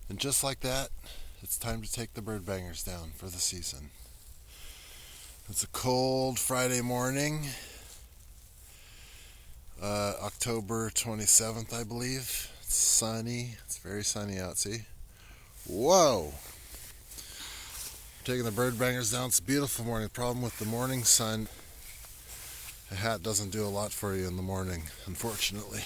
And just like that, it's time to take the bird bangers down for the season. It's a cold Friday morning, October 27th, I believe. It's sunny. It's very sunny out, see? Whoa! Taking the bird bangers down. It's a beautiful morning. Problem with the morning sun, a hat doesn't do a lot for you in the morning, unfortunately.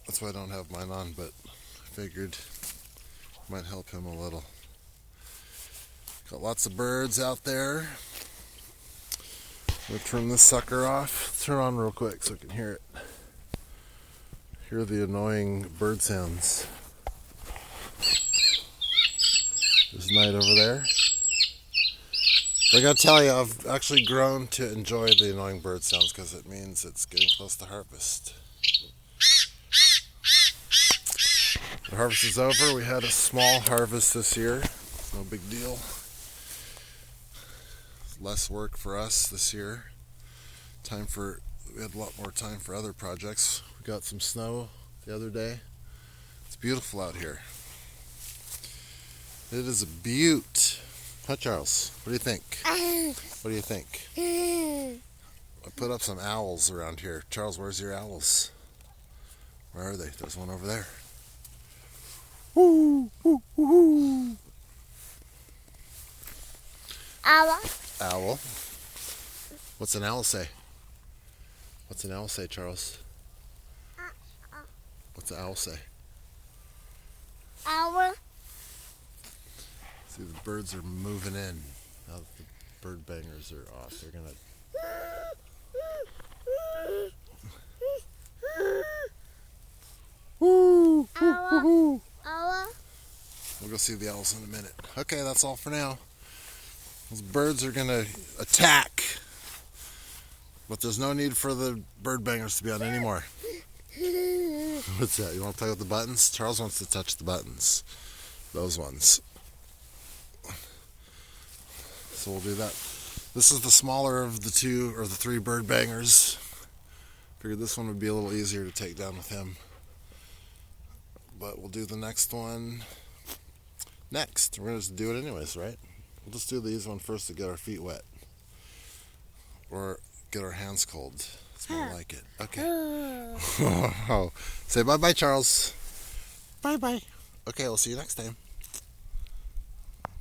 That's why I don't have mine on, but I figured it might help him a little. Got lots of birds out there. I'm going to turn this sucker off. Turn it on real quick so I can hear it. Hear the annoying bird sounds. There's Night over there. But I gotta tell you, I've actually grown to enjoy the annoying bird sounds because it means it's getting close to harvest. The harvest is over. We had a small harvest this year. No big deal. Less work for us this year. We had a lot more time for other projects. We got some snow the other day. It's beautiful out here. It is a beaut. Huh, Charles? What do you think? What do you think? I put up some owls around here. Charles, where's your owls? Where are they? There's one over there. Woo, woo, woo, woo. Owl. Owl. What's an owl say? What's an owl say, Charles? What's an owl say? Owl. See, the birds are moving in. Now that the bird bangers are off, they're gonna. Woo! Owl. Owl. We'll go see the owls in a minute. Okay, that's all for now. Those birds are gonna attack, but there's no need for the bird bangers to be on anymore. What's that? You want to play with the buttons? Charles wants to touch the buttons. Those ones. So we'll do that. This is the smaller of the two or the three bird bangers. Figured this one would be a little easier to take down with him. But we'll do the next one next. We're going to just do it anyways, right? We'll just do the easy one first to get our feet wet. Or get our hands cold. It's more like it. Okay. Say bye-bye, Charles. Bye-bye. Okay, we'll see you next time.